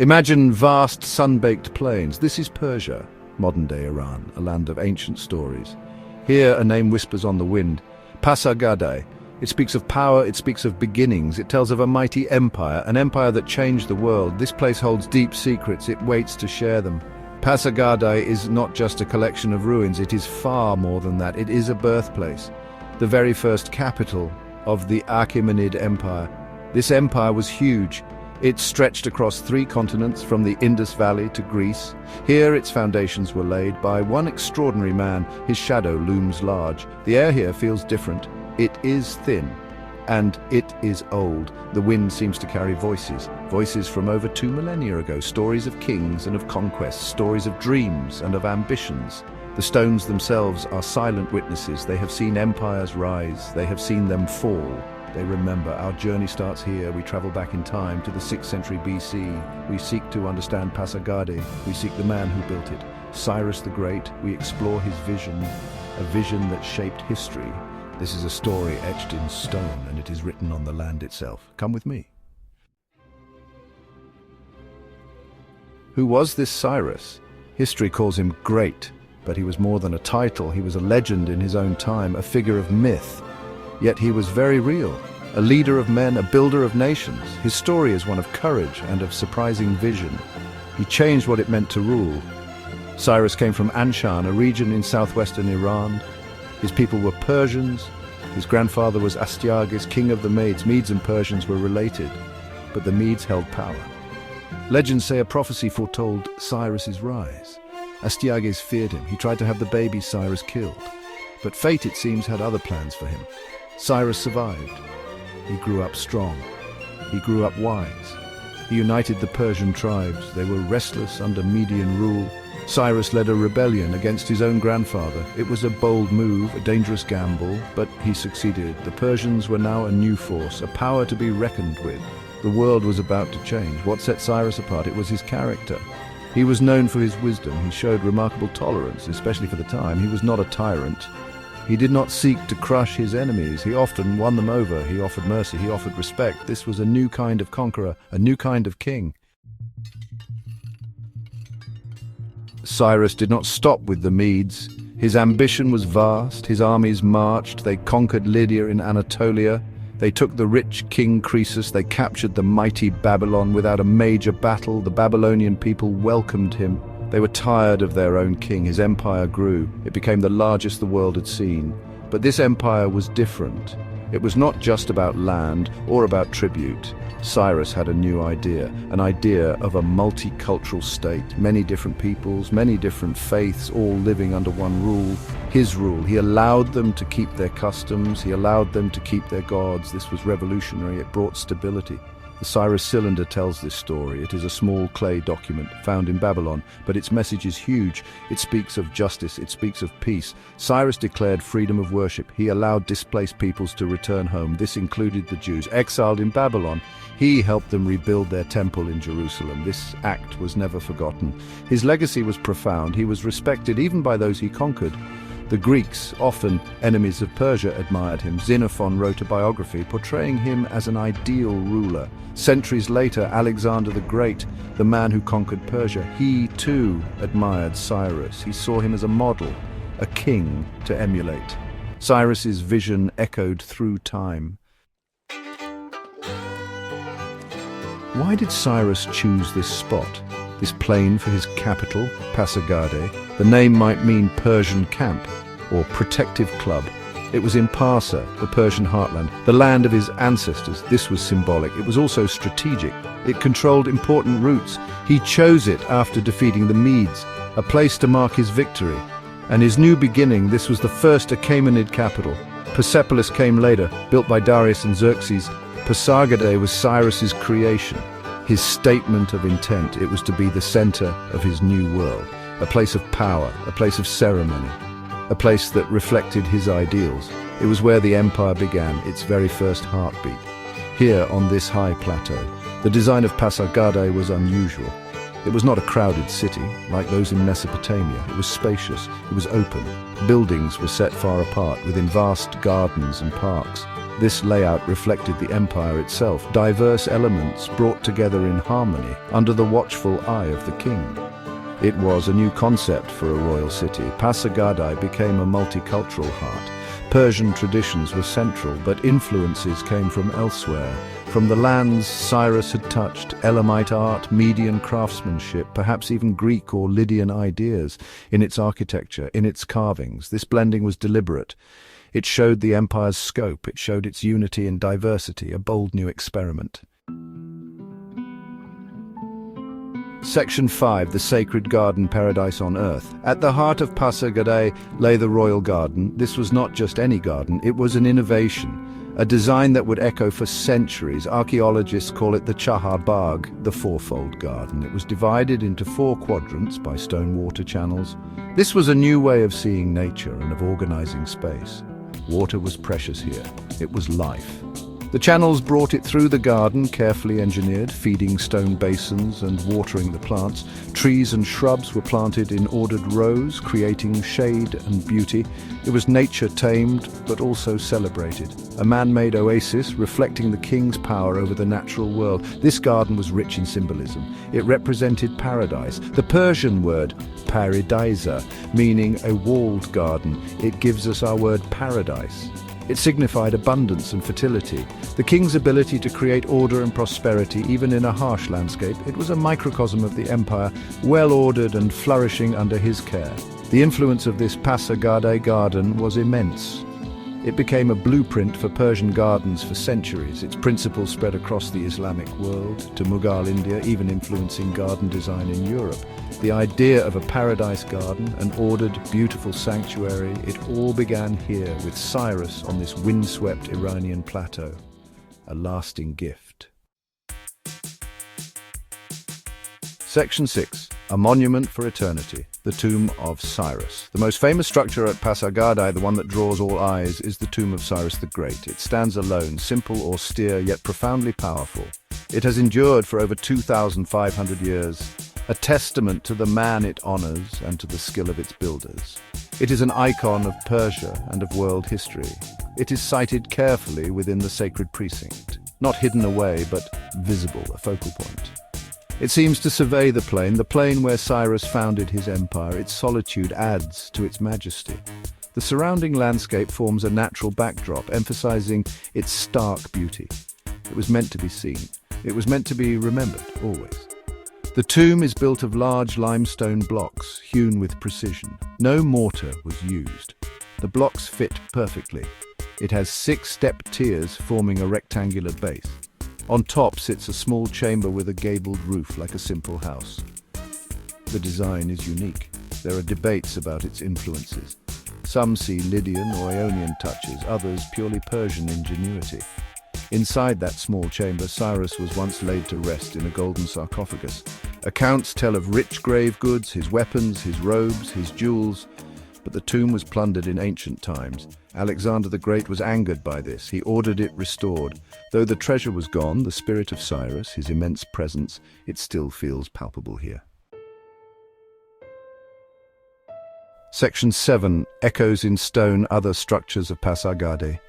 Imagine vast sun-baked plains. This is Persia, modern-day Iran, a land of ancient stories. Here a name whispers on the wind, Pasargadae. It speaks of power, it speaks of beginnings, it tells of a mighty empire, an empire that changed the world. This place holds deep secrets, it waits to share them. Pasargadae is not just a collection of ruins, it is far more than that. It is a birthplace, the very first capital of the Achaemenid Empire. This empire was huge. It stretched across 3 continents, from the Indus Valley to Greece. Here its foundations were laid by one extraordinary man. His shadow looms large. The air here feels different. It is thin, and it is old. The wind seems to carry voices from over 2 millennia ago, stories of kings and of conquests, stories of dreams and of ambitions. The stones themselves are silent witnesses. They have seen empires rise, they have seen them fall. They remember. Our journey starts here. We travel back in time to the 6th century BC. We seek to understand Pasargadae. We seek the man who built it, Cyrus the Great. We explore his vision, a vision that shaped history. This is a story etched in stone, and it is written on the land itself. Come with me. Who was this Cyrus? History calls him great, but he was more than a title. He was a legend in his own time, a figure of myth. Yet he was very real, a leader of men, a builder of nations. His story is one of courage and of surprising vision. He changed what it meant to rule. Cyrus came from Anshan, a region in southwestern Iran. His people were Persians. His grandfather was Astyages, king of the Medes. Medes and Persians were related, but the Medes held power. Legends say a prophecy foretold Cyrus's rise. Astyages feared him. He tried to have the baby Cyrus killed. But fate, it seems, had other plans for him. Cyrus survived. He grew up strong. He grew up wise. He united the Persian tribes. They were restless under Median rule. Cyrus led a rebellion against his own grandfather. It was a bold move, a dangerous gamble, but he succeeded. The Persians were now a new force, a power to be reckoned with. The world was about to change. What set Cyrus apart? It was his character. He was known for his wisdom. He showed remarkable tolerance, especially for the time. He was not a tyrant. He did not seek to crush his enemies. He often won them over. He offered mercy. He offered respect. This was a new kind of conqueror, a new kind of king. Cyrus did not stop with the Medes. His ambition was vast. His armies marched. They conquered Lydia in Anatolia. They took the rich King Croesus. They captured the mighty Babylon. Without a major battle, the Babylonian people welcomed him. They were tired of their own king. His empire grew. It became the largest the world had seen. But this empire was different. It was not just about land or about tribute. Cyrus had a new idea, an idea of a multicultural state, many different peoples, many different faiths, all living under one rule, his rule. He allowed them to keep their customs, he allowed them to keep their gods. This was revolutionary, it brought stability. The Cyrus cylinder tells this story. It is a small clay document found in Babylon, but its message is huge. It speaks of justice, it speaks of peace. Cyrus declared freedom of worship. He allowed displaced peoples to return home. This included the Jews exiled in Babylon. He helped them rebuild their temple in Jerusalem. This act was never forgotten. His legacy was profound. He was respected even by those he conquered. The Greeks, often enemies of Persia, admired him. Xenophon wrote a biography portraying him as an ideal ruler. Centuries later, Alexander the Great, the man who conquered Persia, he too admired Cyrus. He saw him as a model, a king to emulate. Cyrus's vision echoed through time. Why did Cyrus choose this spot, this plain for his capital, Pasargadae? The name might mean Persian camp or protective club. It was in Parsa, the Persian heartland, the land of his ancestors. This was symbolic. It was also strategic. It controlled important routes. He chose it after defeating the Medes, a place to mark his victory. And his new beginning, this was the first Achaemenid capital. Persepolis came later, built by Darius and Xerxes. Pasargadae was Cyrus's creation, his statement of intent. It was to be the center of his new world, a place of power, a place of ceremony, a place that reflected his ideals. It was where the empire began, its very first heartbeat. Here, on this high plateau, the design of Pasargadae was unusual. It was not a crowded city, like those in Mesopotamia. It was spacious, it was open. Buildings were set far apart, within vast gardens and parks. This layout reflected the empire itself, diverse elements brought together in harmony under the watchful eye of the king. It was a new concept for a royal city. Pasargadae became a multicultural heart. Persian traditions were central, but influences came from elsewhere. From the lands Cyrus had touched, Elamite art, Median craftsmanship, perhaps even Greek or Lydian ideas in its architecture, in its carvings. This blending was deliberate. It showed the empire's scope, it showed its unity in diversity, a bold new experiment. Section 5, the Sacred Garden Paradise on Earth. At the heart of Pasargadae lay the royal garden. This was not just any garden, it was an innovation, a design that would echo for centuries. Archaeologists call it the Chahar Bagh, the fourfold garden. It was divided into 4 quadrants by stone water channels. This was a new way of seeing nature and of organizing space. Water was precious here. It was life. The channels brought it through the garden, carefully engineered, feeding stone basins and watering the plants. Trees and shrubs were planted in ordered rows, creating shade and beauty. It was nature tamed, but also celebrated. A man-made oasis reflecting the king's power over the natural world. This garden was rich in symbolism. It represented paradise. The Persian word paradisa, meaning a walled garden. It gives us our word paradise. It signified abundance and fertility. The king's ability to create order and prosperity, even in a harsh landscape. It was a microcosm of the empire, well-ordered and flourishing under his care. The influence of this Pasargadae garden was immense. It became a blueprint for Persian gardens for centuries. Its principles spread across the Islamic world, to Mughal India, even influencing garden design in Europe. The idea of a paradise garden, an ordered, beautiful sanctuary, it all began here with Cyrus on this windswept Iranian plateau. A lasting gift. Section 6. A monument for eternity. The tomb of Cyrus. The most famous structure at Pasargadae, the one that draws all eyes, is the tomb of Cyrus the Great. It stands alone, simple, austere, yet profoundly powerful. It has endured for over 2,500 years, a testament to the man it honors and to the skill of its builders. It is an icon of Persia and of world history. It is sited carefully within the sacred precinct, not hidden away, but visible, a focal point. It seems to survey the plain where Cyrus founded his empire. Its solitude adds to its majesty. The surrounding landscape forms a natural backdrop, emphasizing its stark beauty. It was meant to be seen. It was meant to be remembered, always. The tomb is built of large limestone blocks, hewn with precision. No mortar was used. The blocks fit perfectly. It has 6 stepped tiers forming a rectangular base. On top sits a small chamber with a gabled roof like a simple house. The design is unique. There are debates about its influences. Some see Lydian or Ionian touches, others purely Persian ingenuity. Inside that small chamber, Cyrus was once laid to rest in a golden sarcophagus. Accounts tell of rich grave goods, his weapons, his robes, his jewels. But the tomb was plundered in ancient times. Alexander the Great was angered by this. He ordered it restored. Though the treasure was gone, the spirit of Cyrus, his immense presence, it still feels palpable here. Section 7. Echoes in stone, other structures of Pasargadae.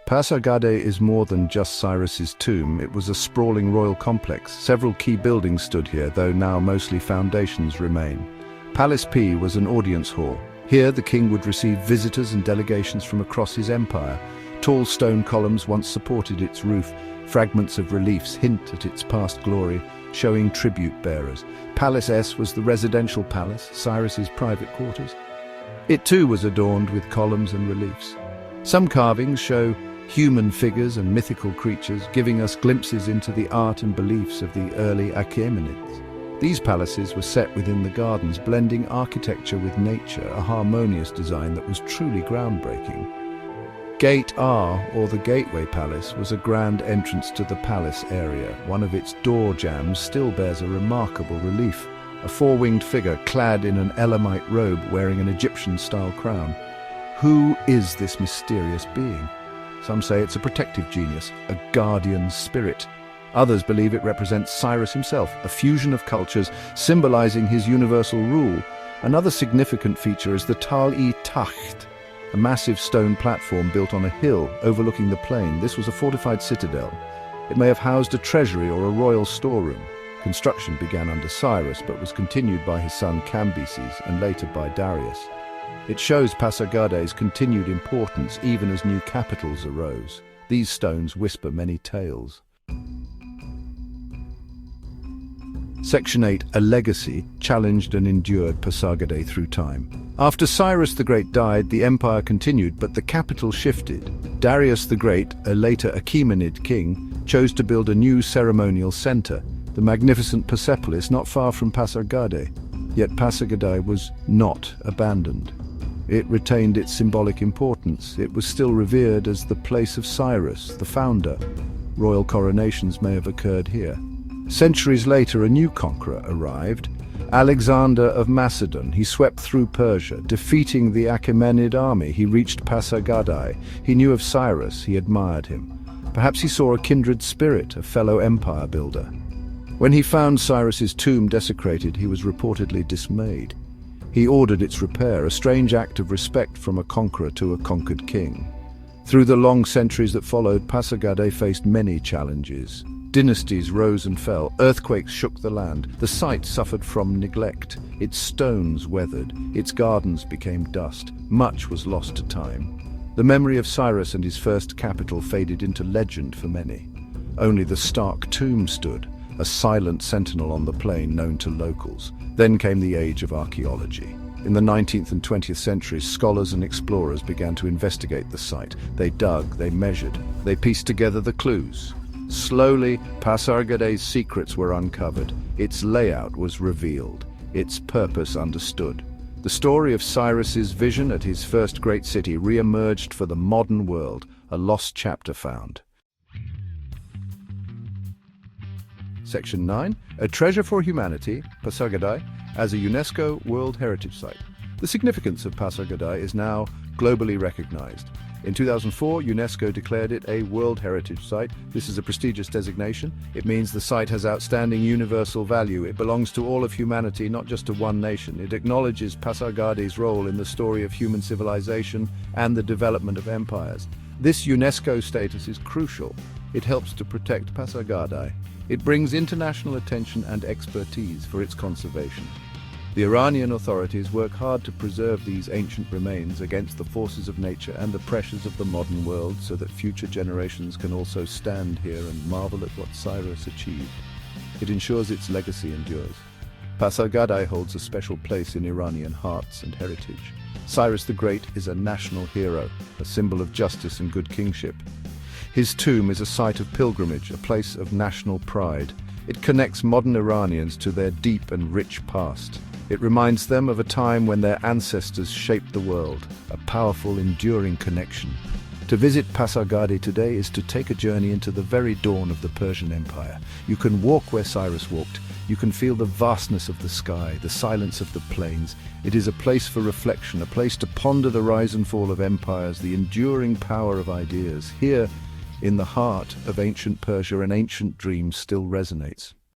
Pasargadae is more than just Cyrus's tomb. It was a sprawling royal complex. Several key buildings stood here, though now mostly foundations remain. Palace P was an audience hall. Here the king would receive visitors and delegations from across his empire. Tall stone columns once supported its roof. Fragments of reliefs hint at its past glory, showing tribute bearers. Palace S was the residential palace, Cyrus's private quarters. It too was adorned with columns and reliefs. Some carvings show human figures and mythical creatures, giving us glimpses into the art and beliefs of the early Achaemenids. These palaces were set within the gardens, blending architecture with nature, a harmonious design that was truly groundbreaking. Gate R, or the Gateway Palace, was a grand entrance to the palace area. One of its door jambs still bears a remarkable relief, a four-winged figure clad in an Elamite robe wearing an Egyptian-style crown. Who is this mysterious being? Some say it's a protective genius, a guardian spirit. Others believe it represents Cyrus himself, a fusion of cultures symbolizing his universal rule. Another significant feature is the Tal-i-Taht, a massive stone platform built on a hill overlooking the plain. This was a fortified citadel. It may have housed a treasury or a royal storeroom. Construction began under Cyrus, but was continued by his son Cambyses and later by Darius. It shows Pasargadae's continued importance even as new capitals arose. These stones whisper many tales. Section 8, A Legacy, challenged and endured Pasargadae through time. After Cyrus the Great died, the empire continued, but the capital shifted. Darius the Great, a later Achaemenid king, chose to build a new ceremonial center, the magnificent Persepolis, not far from Pasargadae. Yet Pasargadae was not abandoned. It retained its symbolic importance. It was still revered as the place of Cyrus, the founder. Royal coronations may have occurred here. Centuries later, a new conqueror arrived, Alexander of Macedon. He swept through Persia, defeating the Achaemenid army. He reached Pasargadae. He knew of Cyrus. He admired him. Perhaps he saw a kindred spirit, a fellow empire builder. When he found Cyrus's tomb desecrated, he was reportedly dismayed. He ordered its repair, a strange act of respect from a conqueror to a conquered king. Through the long centuries that followed, Pasargadae faced many challenges. Dynasties rose and fell, earthquakes shook the land, the site suffered from neglect, its stones weathered, its gardens became dust, much was lost to time. The memory of Cyrus and his first capital faded into legend for many. Only the stark tomb stood, a silent sentinel on the plain known to locals. Then came the age of archaeology. In the 19th and 20th centuries, scholars and explorers began to investigate the site. They dug, they measured, they pieced together the clues. Slowly, Pasargadae's secrets were uncovered. Its layout was revealed, its purpose understood. The story of Cyrus's vision at his first great city re-emerged for the modern world, a lost chapter found. Section 9, A Treasure for Humanity, Pasargadae, as a UNESCO World Heritage Site. The significance of Pasargadae is now globally recognized. In 2004, UNESCO declared it a World Heritage Site. This is a prestigious designation. It means the site has outstanding universal value. It belongs to all of humanity, not just to one nation. It acknowledges Pasargadae's role in the story of human civilization and the development of empires. This UNESCO status is crucial. It helps to protect Pasargadae. It brings international attention and expertise for its conservation. The Iranian authorities work hard to preserve these ancient remains against the forces of nature and the pressures of the modern world so that future generations can also stand here and marvel at what Cyrus achieved. It ensures its legacy endures. Pasargadae holds a special place in Iranian hearts and heritage. Cyrus the Great is a national hero, a symbol of justice and good kingship. His tomb is a site of pilgrimage, a place of national pride. It connects modern Iranians to their deep and rich past. It reminds them of a time when their ancestors shaped the world, a powerful, enduring connection. To visit Pasargadae today is to take a journey into the very dawn of the Persian Empire. You can walk where Cyrus walked. You can feel the vastness of the sky, the silence of the plains. It is a place for reflection, a place to ponder the rise and fall of empires, the enduring power of ideas. Here, in the heart of ancient Persia, an ancient dream still resonates.